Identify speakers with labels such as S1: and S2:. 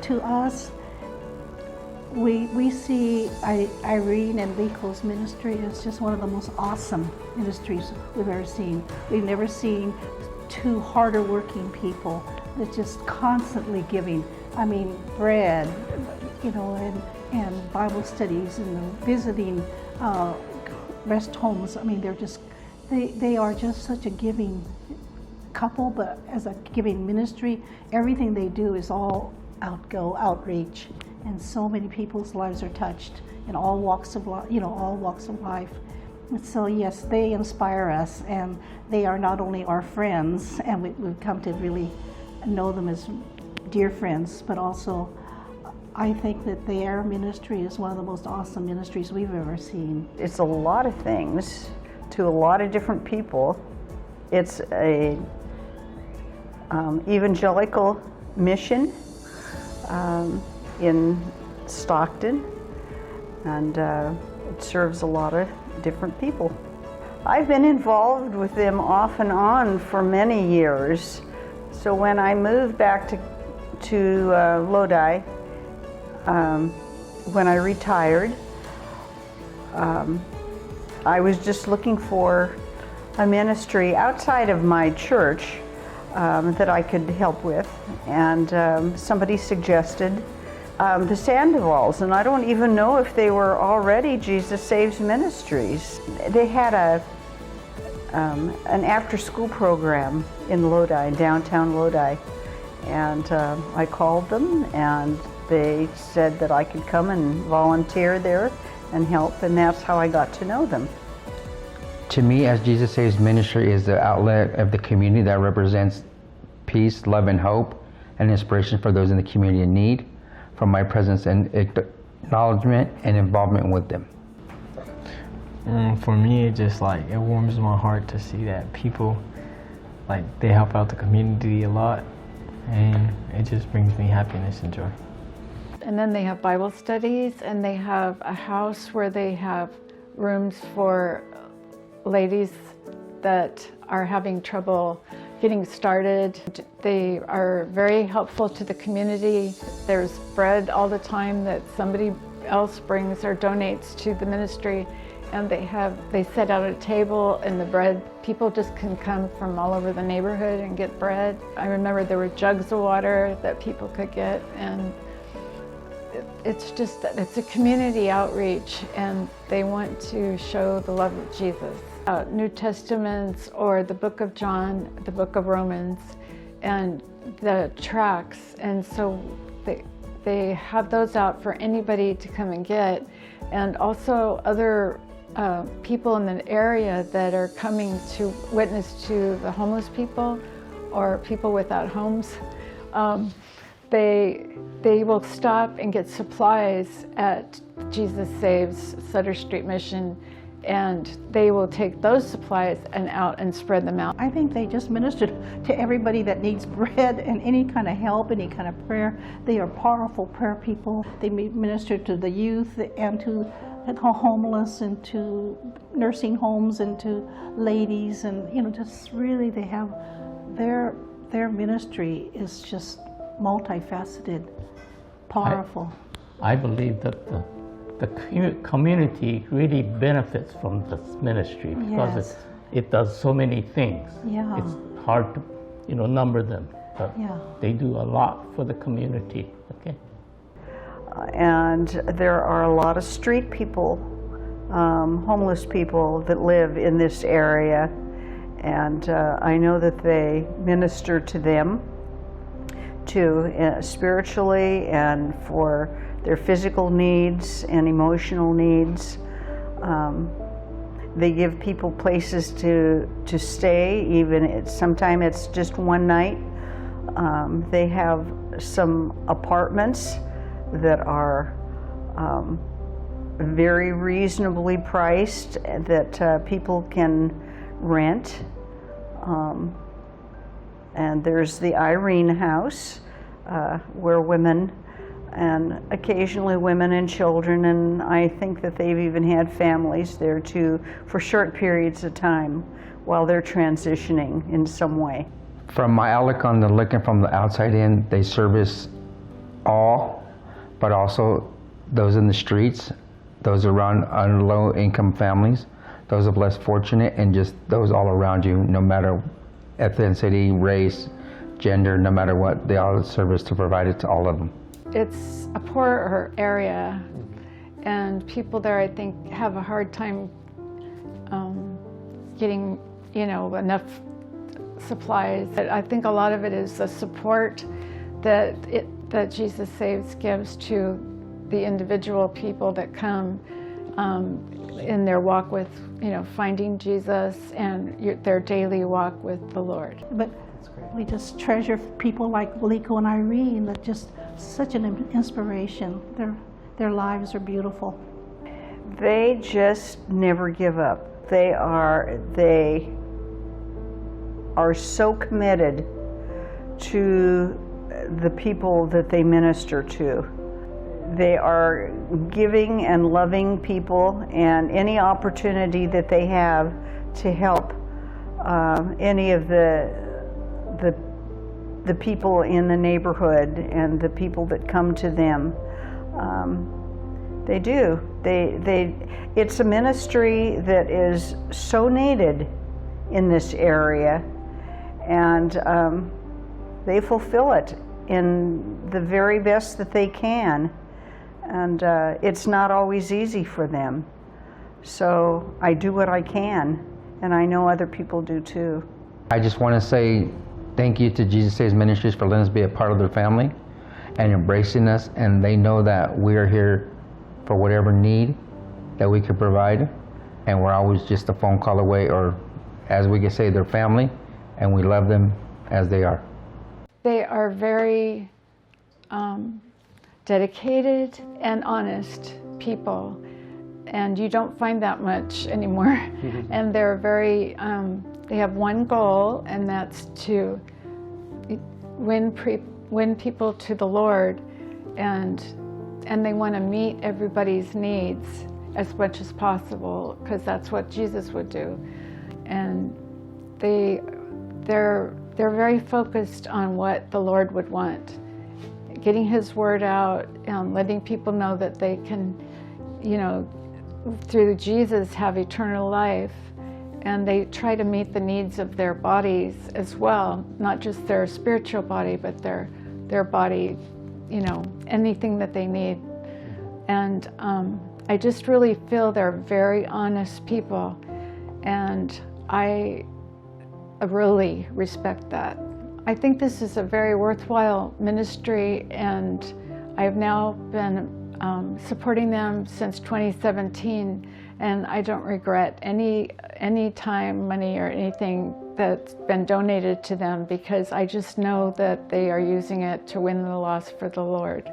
S1: to us, we see Irene and Rico's ministry as just one of the most awesome ministries we've ever seen. We've never seen two harder working people that just constantly giving. I mean, bread, you know, and Bible studies and visiting rest homes. I mean, they are just such a giving couple, but as a giving ministry, everything they do is all outreach. And so many people's lives are touched in all walks of life, you know, all walks of life. And so yes, they inspire us, and they are not only our friends, and we've come to really know them as dear friends, but also I think that their ministry is one of the most awesome ministries we've ever seen.
S2: It's a lot of things to a lot of different people. It's a evangelical mission in Stockton, and it serves a lot of different people. I've been involved with them off and on for many years. So when I moved back to Lodi, when I retired, I was just looking for a ministry outside of my church that I could help with, and somebody suggested the Sandovals, and I don't even know if they were already Jesus Saves Ministries. They had an after-school program in Lodi, downtown Lodi, and I called them, and they said that I could come and volunteer there and help, and that's how I got to know them.
S3: To me, as Jesus Saves Ministry is the outlet of the community that represents peace, love, and hope, and inspiration for those in the community in need, from my presence and acknowledgement and involvement with them.
S4: For me, it just it warms my heart to see that people, they help out the community a lot, and it just brings me happiness and joy.
S5: And then they have Bible studies, and they have a house where they have rooms for ladies that are having trouble getting started. They are very helpful to the community. There's bread all the time that somebody else brings or donates to the ministry, and they set out a table, and the bread, people just can come from all over the neighborhood and get bread. I remember there were jugs of water that people could get, and it's a community outreach, and they want to show the love of Jesus. New Testaments or the book of John, the book of Romans, and the tracts, and so they have those out for anybody to come and get, and also other people in the area that are coming to witness to the homeless people or people without homes. They will stop and get supplies at Jesus Saves Sutter Street Mission, and they will take those supplies and out and spread them out.
S1: I think they just ministered to everybody that needs bread and any kind of help, any kind of prayer. They are powerful prayer people. They minister to the youth and to the homeless and to nursing homes and to ladies, and just really they have their ministry is just multifaceted, powerful.
S6: I believe that the community really benefits from this ministry because
S1: Yes.
S6: it does so many things.
S1: Yeah.
S6: It's hard to number them, but
S1: Yeah.
S6: they do a lot for the community. Okay.
S2: And there are a lot of street people, homeless people that live in this area, and I know that they minister to them too, spiritually and for their physical needs and emotional needs. They give people places to stay, even sometimes it's just one night. They have some apartments that are very reasonably priced that people can rent. And there's the Irene House, where women, and occasionally women and children, and I think that they've even had families there too for short periods of time while they're transitioning in some way.
S3: From my outlook on looking from the outside in, they service all, but also those in the streets, those around low-income families, those of less fortunate, and just those all around you, no matter ethnicity, race, gender, no matter what, they all have service to provide it to all of them.
S5: It's a poorer area, and people there, I think, have a hard time getting, enough supplies. I think a lot of it is the support that Jesus Saves gives to the individual people that come in their walk with, finding Jesus and their daily walk with the Lord.
S1: But we just treasure people like Lico and Irene, that just such an inspiration. Their lives are beautiful.
S2: They just never give up. They are so committed to the people that they minister to. They are giving and loving people, and any opportunity that they have to help any of the people in the neighborhood and the people that come to them, they do. It's a ministry that is so needed in this area, and they fulfill it in the very best that they can. And it's not always easy for them. So I do what I can, and I know other people do too.
S3: I just want to say thank you to Jesus Saves Ministries for letting us be a part of their family and embracing us, and they know that we are here for whatever need that we could provide, and we're always just a phone call away, or as we can say, their family, and we love them as they are.
S5: They are very dedicated and honest people, and you don't find that much anymore. And they're very, they have one goal, and that's to win people to the Lord, and they want to meet everybody's needs as much as possible, because that's what Jesus would do. And they're very focused on what the Lord would want, getting His word out, letting people know that they can, through Jesus have eternal life. And they try to meet the needs of their bodies as well, not just their spiritual body, but their body, anything that they need. And I just really feel they're very honest people, and I really respect that. I think this is a very worthwhile ministry, and I've now been supporting them since 2017, and I don't regret any time, money, or anything that's been donated to them, because I just know that they are using it to win the lost for the Lord.